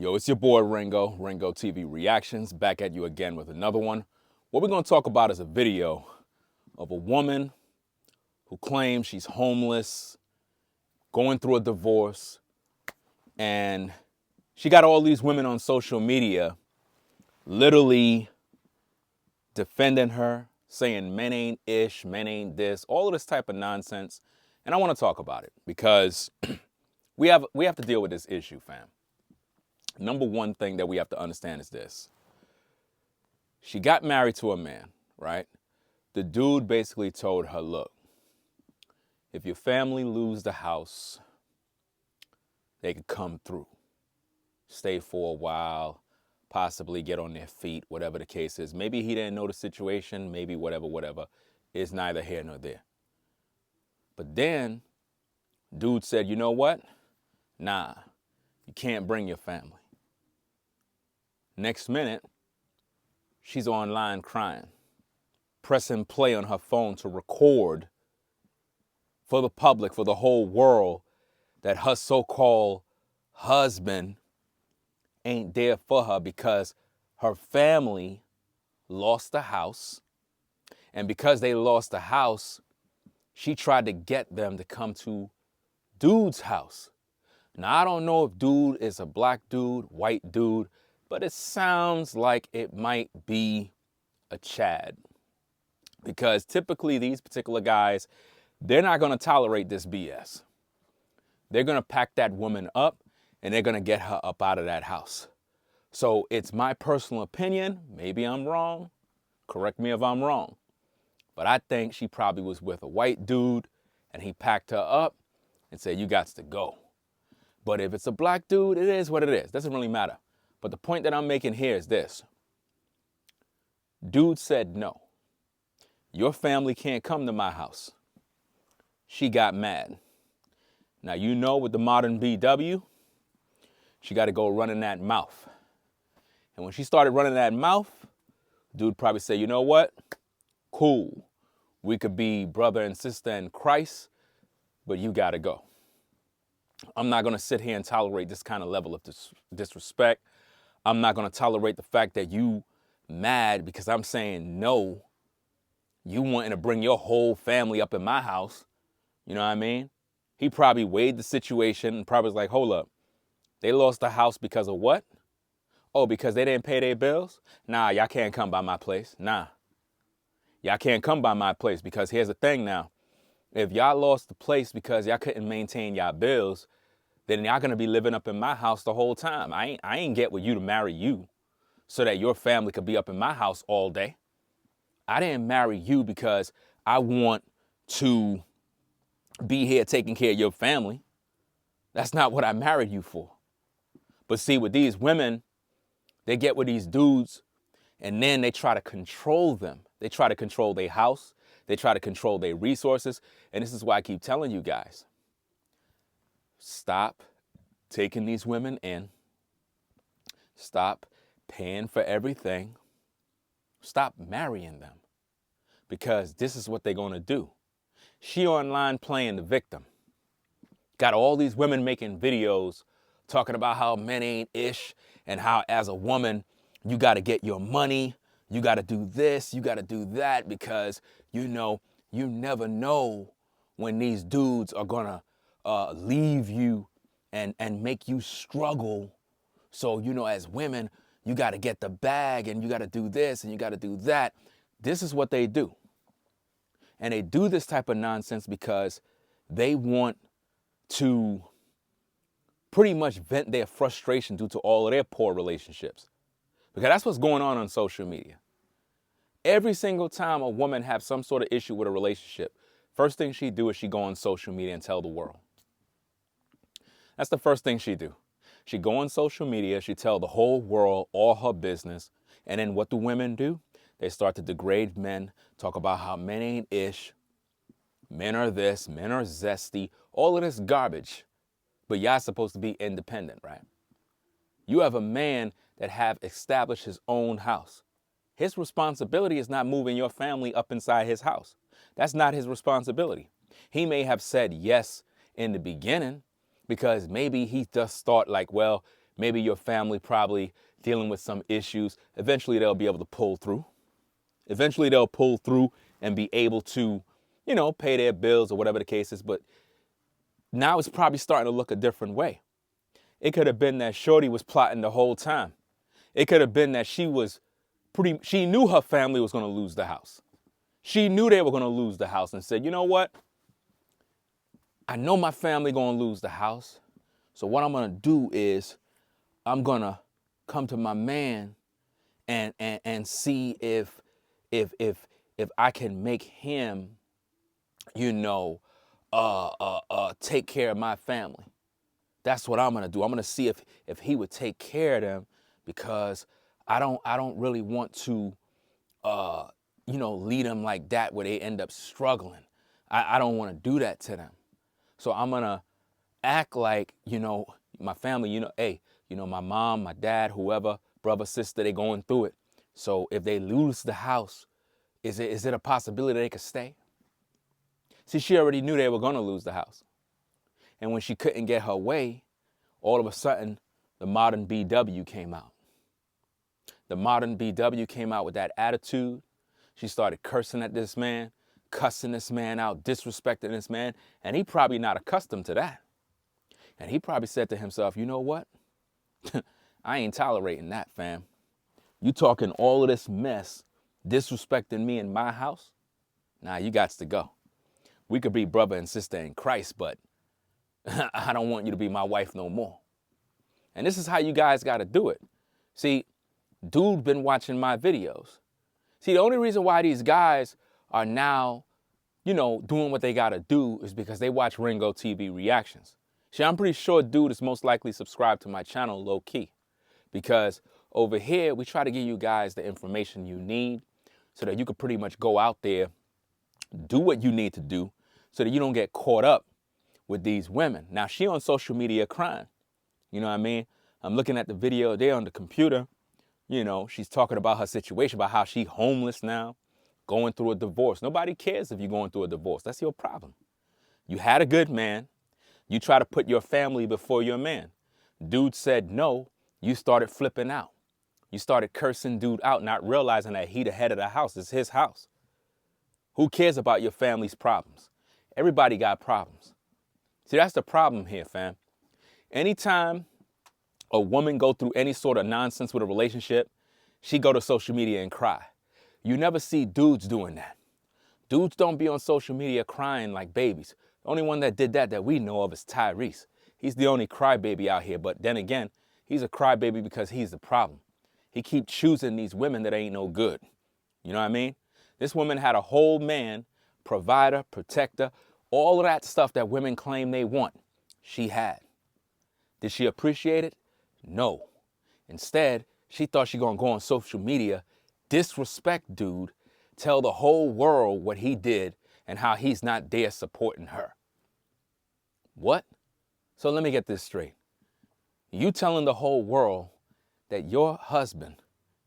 Yo, it's your boy Ringo TV Reactions, back at you again with another one. What we're going to talk about is a video of a woman who claims she's homeless, going through a divorce, and she got all these women on social media literally defending her, saying men ain't ish, men ain't this, all of this type of nonsense. And I want to talk about it because we have to deal with this issue, fam. Number one thing that we have to understand is this. She got married to a man, right? The dude basically told her, look, if your family lose the house, they could come through, stay for a while, possibly get on their feet, whatever the case is. Maybe he didn't know the situation, maybe whatever. It's neither here nor there. But then, dude said, you know what? Nah, you can't bring your family. Next minute, she's online crying, pressing play on her phone to record for the public, for the whole world, that her so-called husband ain't there for her because her family lost the house. And because they lost the house, she tried to get them to come to dude's house. Now, I don't know if dude is a black dude, white dude, but it sounds like it might be a Chad. Because typically these particular guys, they're not going to tolerate this BS. They're going to pack that woman up and they're going to get her up out of that house. So it's my personal opinion. Maybe I'm wrong. Correct me if I'm wrong. But I think she probably was with a white dude and he packed her up and said, you got to go. But if it's a black dude, it is what it is. Doesn't really matter. But the point that I'm making here is this. Dude said no. Your family can't come to my house. She got mad. Now, you know, with the modern BW, she got to go running that mouth. And when she started running that mouth, dude probably said, you know what? Cool. We could be brother and sister in Christ, but you got to go. I'm not going to sit here and tolerate this kind of level of disrespect. I'm not going to tolerate the fact that you mad because I'm saying no. You wanting to bring your whole family up in my house. You know what I mean? He probably weighed the situation and probably was like, hold up. They lost the house because of what? Oh, because they didn't pay their bills? Nah, y'all can't come by my place. Nah. Y'all can't come by my place because here's the thing now. If y'all lost the place because y'all couldn't maintain y'all bills, then y'all gonna be living up in my house the whole time. I ain't get with you to marry you so that your family could be up in my house all day. I didn't marry you because I want to be here taking care of your family. That's not what I married you for. But see, with these women, they get with these dudes and then they try to control them. They try to control their house. They try to control their resources. And this is why I keep telling you guys, stop taking these women in. Stop paying for everything. Stop marrying them. Because this is what they're going to do. She online playing the victim. Got all these women making videos talking about how men ain't ish and how as a woman, you got to get your money. You got to do this. You got to do that because, you know, you never know when these dudes are going to leave you and make you struggle. So, you know, as women, you got to get the bag and you got to do this and you got to do that. This is what they do. And they do this type of nonsense because they want to pretty much vent their frustration due to all of their poor relationships. Because that's what's going on social media. Every single time a woman has some sort of issue with a relationship, first thing she do is she go on social media and tell the world. That's the first thing she do. She go on social media, she tell the whole world all her business. And then what do women do? They start to degrade men, talk about how men ain't ish, men are this, men are zesty, all of this garbage. But y'all supposed to be independent, right? You have a man that have established his own house. His responsibility is not moving your family up inside his house. That's not his responsibility. He may have said yes in the beginning because maybe he just thought like, well, Maybe your family probably dealing with some issues. Eventually they'll be able to pull through. Eventually they'll pull through and be able to, pay their bills or whatever the case is. But now it's probably starting to look a different way. It could have been that Shorty was plotting the whole time. It could have been that she knew her family was going to lose the house. She knew they were going to lose the house and said, you know what? I know my family going to lose the house. So what I'm going to do is I'm going to come to my man and see if I can make him, take care of my family. That's what I'm going to do. I'm going to see if he would take care of them, because I don't really want to, lead them like that where they end up struggling. I don't want to do that to them. So I'm going to act like, my family, hey, my mom, my dad, whoever, brother, sister, they going through it. So if they lose the house, is it a possibility they could stay? See, she already knew they were going to lose the house. And when she couldn't get her way, all of a sudden, the modern BW came out. The modern BW came out with that attitude. She started cursing at this man, cussing this man out, disrespecting this man, and he probably not accustomed to that. And he probably said to himself, you know what? I ain't tolerating that, fam. You talking all of this mess, disrespecting me in my house? Nah, you got to go. We could be brother and sister in Christ, but I don't want you to be my wife no more. And this is how you guys got to do it. See, dude been watching my videos. See, the only reason why these guys are now, doing what they got to do is because they watch Ringo TV reactions. See, I'm pretty sure dude is most likely subscribed to my channel low key, because over here, we try to give you guys the information you need so that you could pretty much go out there, do what you need to do so that you don't get caught up with these women. Now, she on social media crying. You know what I mean? I'm looking at the video there on the computer. She's talking about her situation, about how she homeless now, going through a divorce. Nobody cares if you're going through a divorce. That's your problem. You had a good man. You try to put your family before your man. Dude said no. You started flipping out. You started cursing dude out, not realizing that he the head of the house. It's his house. Who cares about your family's problems? Everybody got problems. See, that's the problem here, fam. Anytime a woman go through any sort of nonsense with a relationship, she go to social media and cry. You never see dudes doing that. Dudes don't be on social media crying like babies. The only one that did that we know of is Tyrese. He's the only crybaby out here. But then again, he's a crybaby because he's the problem. He keeps choosing these women that ain't no good. You know what I mean? This woman had a whole man, provider, protector, all of that stuff that women claim they want. She had. Did she appreciate it? No. Instead, she thought she gonna go on social media, disrespect dude, tell the whole world what he did and how he's not there supporting her. What? So let me get this straight. You telling the whole world that your husband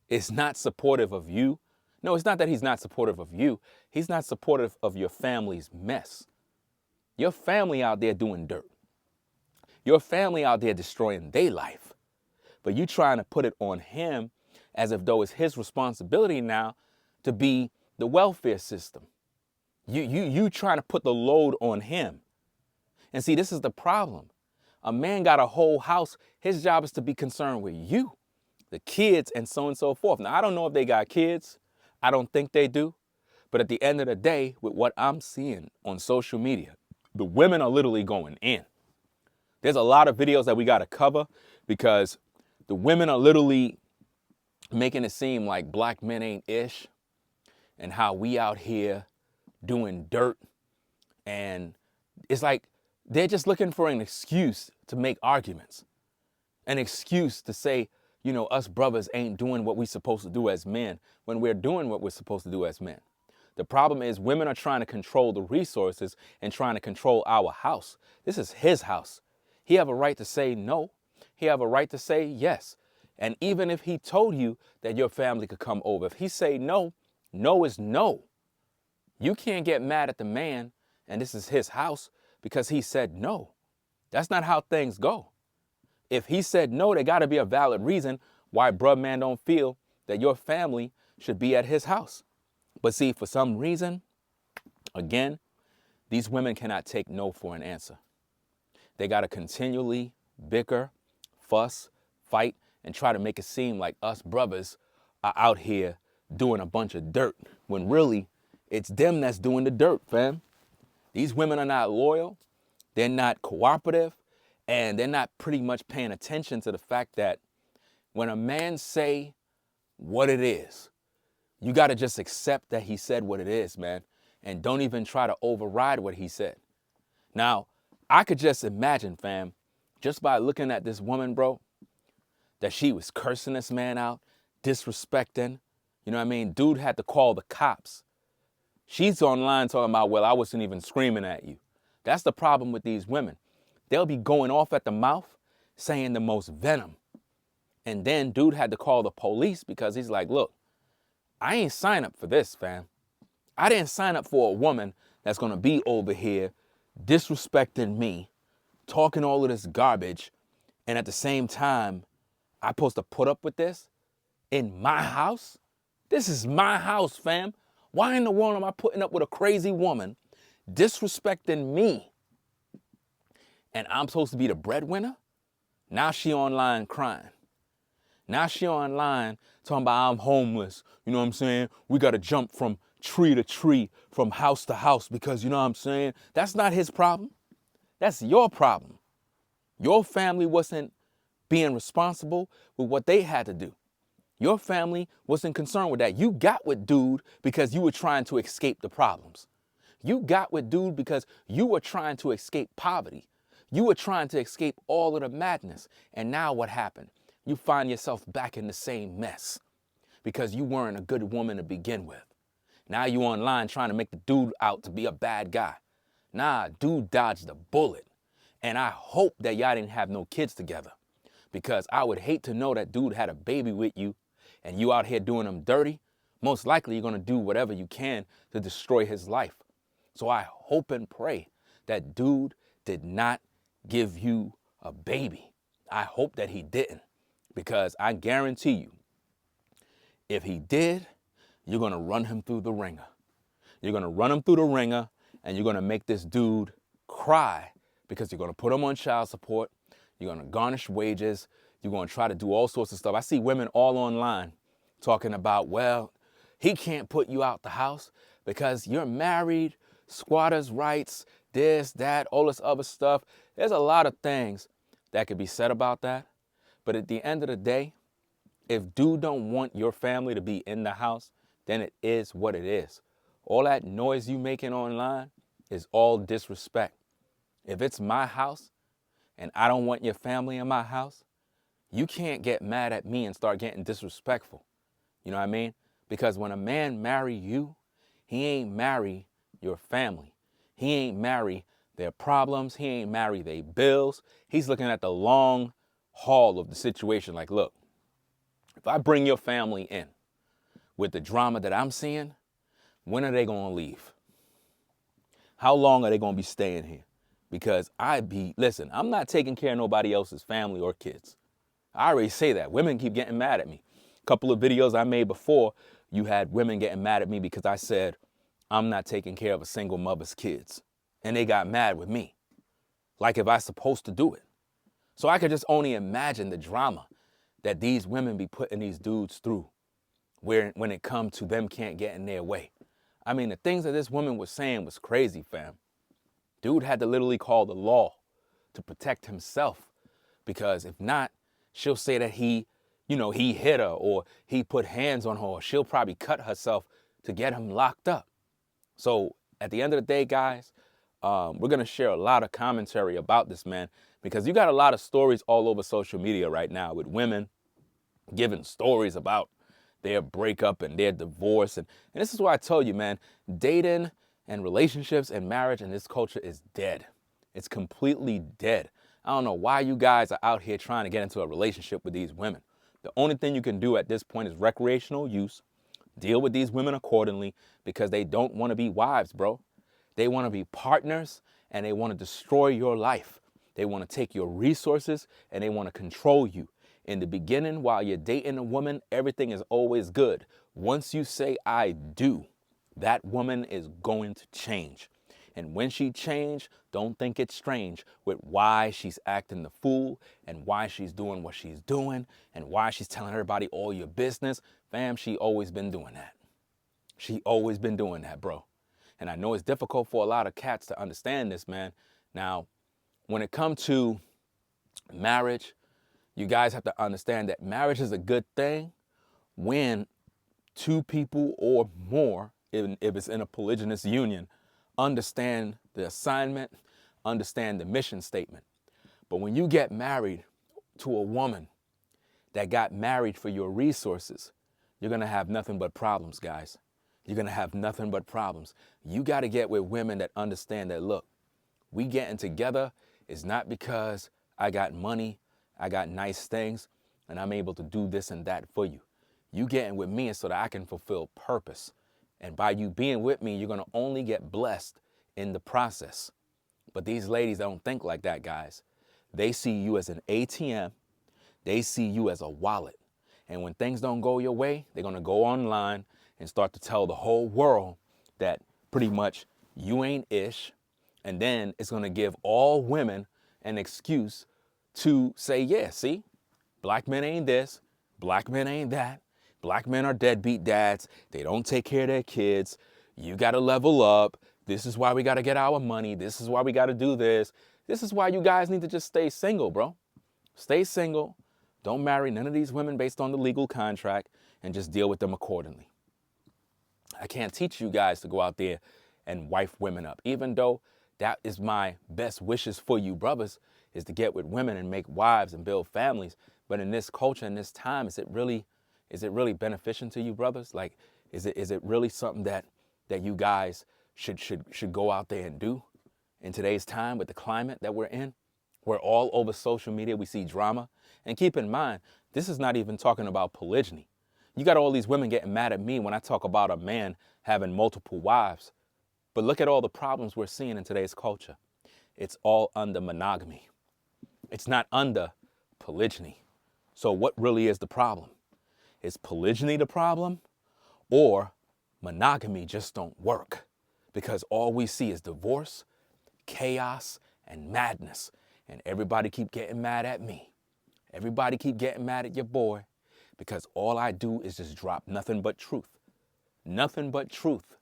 is not supportive of you? No, it's not that he's not supportive of you. He's not supportive of your family's mess. Your family out there doing dirt. Your family out there destroying their life. But you trying to put it on him as if though it's his responsibility now to be the welfare system. You trying to put the load on him. And see, this is the problem. A man got a whole house. His job is to be concerned with you, the kids, and so on and so forth. Now, I don't know if they got kids. I don't think they do. But at the end of the day, with what I'm seeing on social media, the women are literally going in. There's a lot of videos that we got to cover because the women are literally making it seem like black men ain't ish and how we out here doing dirt. And it's like they're just looking for an excuse to make arguments, an excuse to say, us brothers ain't doing what we're supposed to do as men when we're doing what we're supposed to do as men. The problem is women are trying to control the resources and trying to control our house. This is his house. He have a right to say no. He have a right to say yes. And even if he told you that your family could come over, if he say no, no is no. You can't get mad at the man, and this is his house, because he said no. That's not how things go. If he said no, there got to be a valid reason why bruh man don't feel that your family should be at his house. But see, for some reason, again, these women cannot take no for an answer. They got to continually bicker, fuss, fight, and try to make it seem like us brothers are out here doing a bunch of dirt, when really it's them that's doing the dirt, fam. These women are not loyal, they're not cooperative, and they're not pretty much paying attention to the fact that when a man say what it is, you got to just accept that he said what it is, man, and don't even try to override what he said. Now, I could just imagine, fam, just by looking at this woman, bro, that she was cursing this man out, disrespecting. You know what I mean? Dude had to call the cops. She's online talking about, well, I wasn't even screaming at you. That's the problem with these women. They'll be going off at the mouth, saying the most venom. And then dude had to call the police because he's like, look, I ain't signed up for this, fam. I didn't sign up for a woman that's going to be over here disrespecting me, talking all of this garbage, and at the same time, I'm supposed to put up with this in my house? This is my house, fam. Why in the world am I putting up with a crazy woman disrespecting me? And I'm supposed to be the breadwinner? Now she online crying. Now she online talking about I'm homeless. You know what I'm saying? We got to jump from tree to tree, from house to house, because you know what I'm saying? That's not his problem. That's your problem. Your family wasn't being responsible with what they had to do. Your family wasn't concerned with that. You got with dude because you were trying to escape the problems. You got with dude because you were trying to escape poverty. You were trying to escape all of the madness. And now what happened? You find yourself back in the same mess because you weren't a good woman to begin with. Now you online trying to make the dude out to be a bad guy. Nah, dude dodged a bullet. And I hope that y'all didn't have no kids together, because I would hate to know that dude had a baby with you and you out here doing him dirty. Most likely you're going to do whatever you can to destroy his life. So I hope and pray that dude did not give you a baby. I hope that he didn't, because I guarantee you, if he did, you're going to run him through the ringer. You're going to run him through the ringer, and you're going to make this dude cry, because you're going to put him on child support. You're going to garnish wages. You're going to try to do all sorts of stuff. I see women all online talking about, well, he can't put you out the house because you're married, squatters' rights, this, that, all this other stuff. There's a lot of things that could be said about that. But at the end of the day, if dude don't want your family to be in the house, then it is what it is. All that noise you making online is all disrespect. If it's my house and I don't want your family in my house, you can't get mad at me and start getting disrespectful. You know what I mean? Because when a man marry you, he ain't marry your family. He ain't marry their problems. He ain't marry their bills. He's looking at the long haul of the situation. Like, look, if I bring your family in with the drama that I'm seeing, when are they going to leave? How long are they going to be staying here? Because listen, I'm not taking care of nobody else's family or kids. I already say that. Women keep getting mad at me. A couple of videos I made before, you had women getting mad at me because I said, I'm not taking care of a single mother's kids. And they got mad with me. Like if I supposed to do it. So I could just only imagine the drama that these women be putting these dudes through when it comes to them can't get in their way. I mean, the things that this woman was saying was crazy, fam. Dude had to literally call the law to protect himself, because if not, she'll say that he hit her or he put hands on her, or she'll probably cut herself to get him locked up. So at the end of the day, guys, we're going to share a lot of commentary about this, man, because you got a lot of stories all over social media right now with women giving stories about their breakup and their divorce. And this is why I told you, man, dating and relationships and marriage in this culture is dead. It's completely dead. I don't know why you guys are out here trying to get into a relationship with these women. The only thing you can do at this point is recreational use. Deal with these women accordingly, because they don't want to be wives, bro. They want to be partners, and they want to destroy your life. They want to take your resources and they want to control you. In the beginning, while you're dating a woman, everything is always good. Once you say, I do, that woman is going to change. And when she change, don't think it's strange with why she's acting the fool and why she's doing what she's doing and why she's telling everybody all your business. Fam, she always been doing that. She always been doing that, bro. And I know it's difficult for a lot of cats to understand this, man. Now, when it comes to marriage, you guys have to understand that marriage is a good thing when two people or more, if it's in a polygynous union, understand the assignment, understand the mission statement. But when you get married to a woman that got married for your resources, you're going to have nothing but problems, guys. You're going to have nothing but problems. You got to get with women that understand that, look, we getting together is not because I got money, I got nice things, and I'm able to do this and that for you. You getting with me so that I can fulfill purpose. And by you being with me, you're going to only get blessed in the process. But these ladies don't think like that, guys. They see you as an ATM. They see you as a wallet. And when things don't go your way, they're going to go online and start to tell the whole world that pretty much you ain't ish. And then it's going to give all women an excuse to say, yeah, see, black men ain't this, black men ain't that. Black men are deadbeat dads. They don't take care of their kids. You got to level up. This is why we got to get our money. This is why we got to do this. This is why you guys need to just stay single, bro. Stay single. Don't marry none of these women based on the legal contract and just deal with them accordingly. I can't teach you guys to go out there and wife women up, even though that is my best wishes for you brothers, is to get with women and make wives and build families. But in this culture, in this time, is it really beneficial to you brothers? Like, is it really something that you guys should go out there and do in today's time with the climate that we're in? We're all over social media. We see drama. And keep in mind, this is not even talking about polygyny. You got all these women getting mad at me when I talk about a man having multiple wives. But look at all the problems we're seeing in today's culture. It's all under monogamy. It's not under polygyny. So what really is the problem? Is polygyny the problem, or monogamy just don't work? Because all we see is divorce, chaos, and madness. And everybody keep getting mad at me. Everybody keep getting mad at your boy, because all I do is just drop nothing but truth. Nothing but truth.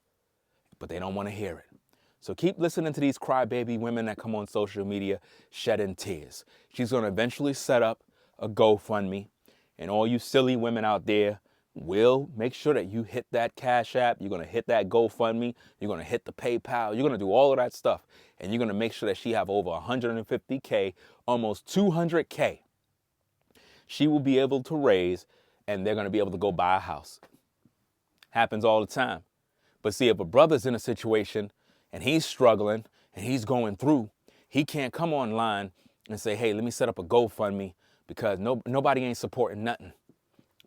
But they don't want to hear it. So keep listening to these crybaby women that come on social media shedding tears. She's going to eventually set up a GoFundMe. And all you silly women out there will make sure that you hit that Cash App. You're going to hit that GoFundMe. You're going to hit the PayPal. You're going to do all of that stuff. And you're going to make sure that she have over 150K, almost 200K. She will be able to raise, and they're going to be able to go buy a house. Happens all the time. But see, if a brother's in a situation and he's struggling and he's going through, he can't come online and say, hey, let me set up a GoFundMe, because nobody ain't supporting nothing.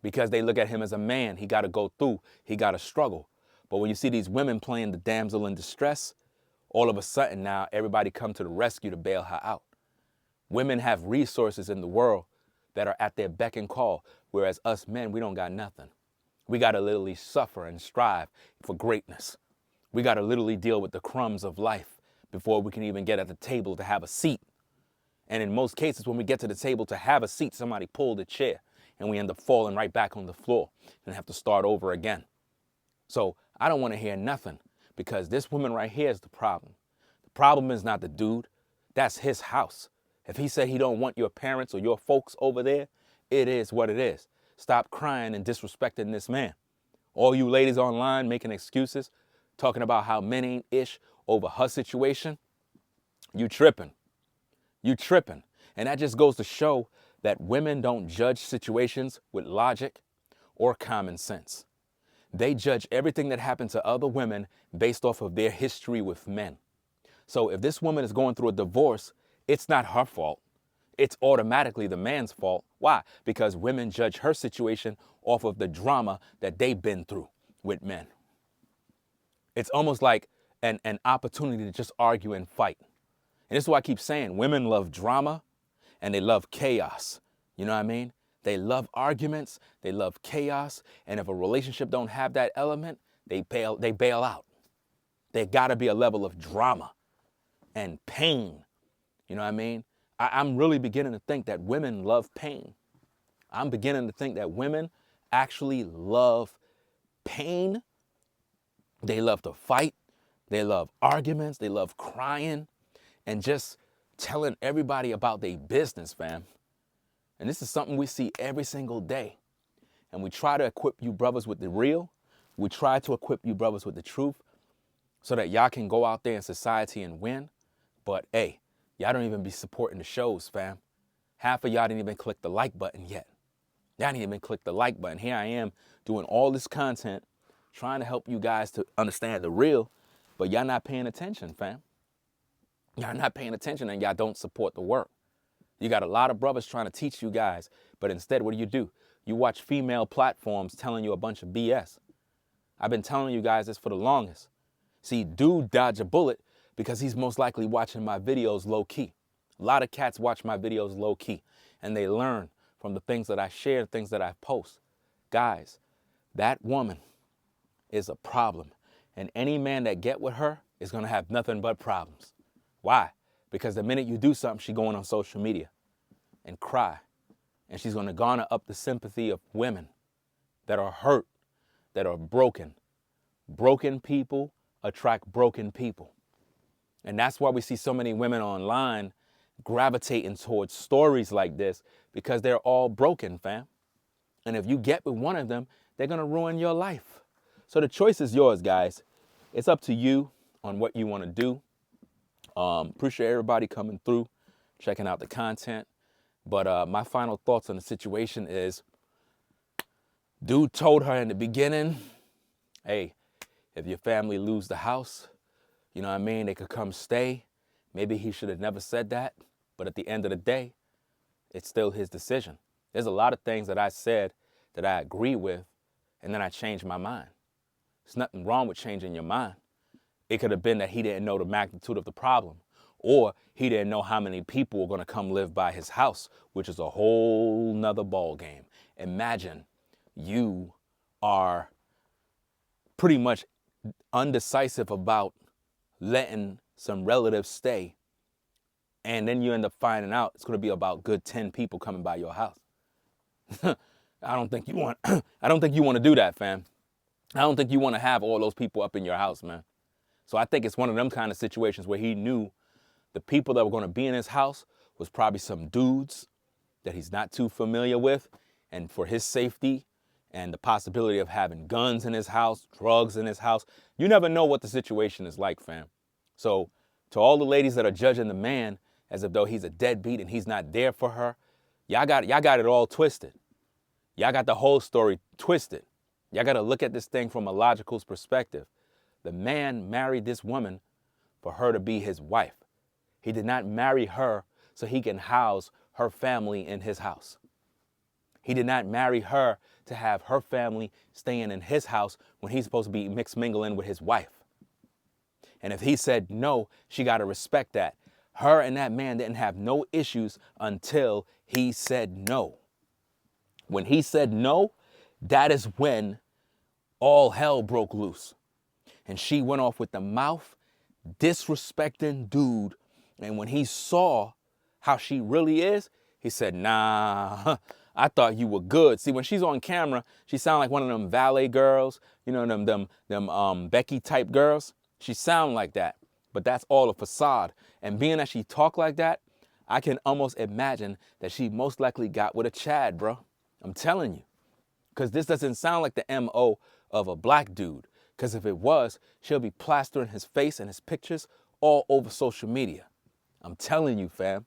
Because they look at him as a man. He got to go through. He got to struggle. But when you see these women playing the damsel in distress, all of a sudden now everybody come to the rescue to bail her out. Women have resources in the world that are at their beck and call, whereas us men, we don't got nothing. We got to literally suffer and strive for greatness. We got to literally deal with the crumbs of life before we can even get at the table to have a seat. And in most cases, when we get to the table to have a seat, somebody pulled the chair and we end up falling right back on the floor and have to start over again. So I don't want to hear nothing, because this woman right here is the problem. The problem is not the dude. That's his house. If he said he don't want your parents or your folks over there, it is what it is. Stop crying and disrespecting this man. All you ladies online making excuses, talking about how men ain't ish over her situation, you tripping. You tripping. And that just goes to show that women don't judge situations with logic or common sense. They judge everything that happened to other women based off of their history with men. So if this woman is going through a divorce, it's not her fault. It's automatically the man's fault. Why? Because women judge her situation off of the drama that they've been through with men. It's almost like an opportunity to just argue and fight. And this is why I keep saying women love drama and they love chaos. You know what I mean? They love arguments, they love chaos, and if a relationship don't have that element, they bail out. There gotta be a level of drama and pain. You know what I mean? I'm really beginning to think that women love pain. I'm beginning to think that women actually love pain. They love to fight. They love arguments. They love crying and just telling everybody about their business, fam. And this is something we see every single day. And we try to equip you brothers with the real. We try to equip you brothers with the truth so that y'all can go out there in society and win. But hey, y'all don't even be supporting the shows, fam. Half of y'all didn't even click the like button yet. Y'all didn't even click the like button. Here I am doing all this content, trying to help you guys to understand the real, but y'all not paying attention, fam. Y'all not paying attention and y'all don't support the work. You got a lot of brothers trying to teach you guys, but instead, what do? You watch female platforms telling you a bunch of BS. I've been telling you guys this for the longest. See, dude dodge a bullet because he's most likely watching my videos low key. A lot of cats watch my videos low key and they learn from the things that I share, things that I post. Guys, that woman is a problem. And any man that get with her is going to have nothing but problems. Why? Because the minute you do something, she going on social media and cry. And she's going to garner up the sympathy of women that are hurt, that are broken. Broken people attract broken people. And that's why we see so many women online gravitating towards stories like this, because they're all broken, fam. And if you get with one of them, they're going to ruin your life. So the choice is yours, guys. It's up to you on what you want to do. Appreciate everybody coming through, checking out the content. But my final thoughts on the situation is, dude told her in the beginning, hey, if your family lose the house, you know what I mean, they could come stay. Maybe he should have never said that. But at the end of the day, it's still his decision. There's a lot of things that I said that I agree with, and then I changed my mind. There's nothing wrong with changing your mind. It could have been that he didn't know the magnitude of the problem, or he didn't know how many people were going to come live by his house, which is a whole nother ball game. Imagine you are pretty much undecisive about letting some relatives stay, and then you end up finding out it's going to be about good 10 people coming by your house. I don't think you want to do that, fam. I don't think you want to have all those people up in your house, man. So I think it's one of them kind of situations where he knew the people that were going to be in his house was probably some dudes that he's not too familiar with, and for his safety and the possibility of having guns in his house, drugs in his house, you never know what the situation is like, fam. So to all the ladies that are judging the man as if though he's a deadbeat and he's not there for her, y'all got it all twisted. Y'all got the whole story twisted. Y'all got to look at this thing from a logical perspective. The man married this woman for her to be his wife. He did not marry her so he can house her family in his house. He did not marry her to have her family staying in his house when he's supposed to be mixed mingling with his wife. And if he said no, she got to respect that. Her and that man didn't have no issues until he said no. When he said no, that is when all hell broke loose. And she went off with the mouth, disrespecting dude. And when he saw how she really is, he said, nah, I thought you were good. See, when she's on camera, she sound like one of them valet girls, you know, them Becky type girls. She sound like that, but that's all a facade. And being that she talk like that, I can almost imagine that she most likely got with a Chad, bro. I'm telling you, because this doesn't sound like the MO of a black dude. Because if it was, she'll be plastering his face and his pictures all over social media. I'm telling you, fam.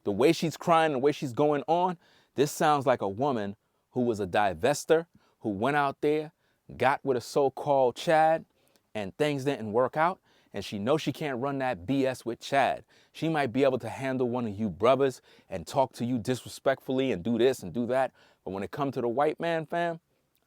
The way she's crying, the way she's going on, this sounds like a woman who was a divester, who went out there, got with a so-called Chad, and things didn't work out, and she knows she can't run that BS with Chad. She might be able to handle one of you brothers and talk to you disrespectfully and do this and do that, but when it comes to the white man, fam,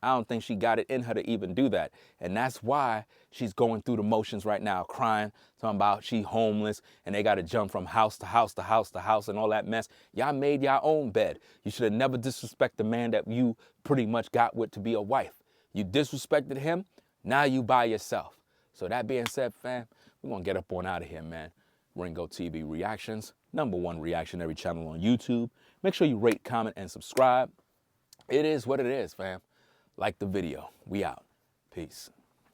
I don't think she got it in her to even do that. And that's why she's going through the motions right now, crying, talking about she homeless and they got to jump from house to house to house to house and all that mess. Y'all made your own bed. You should have never disrespected the man that you pretty much got with to be a wife. You disrespected him, now you by yourself. So that being said, fam, we're going to get up on out of here, man. Ringo TV Reactions, #1 reactionary channel on YouTube. Make sure you rate, comment, and subscribe. It is what it is, fam. Like the video. We out. Peace.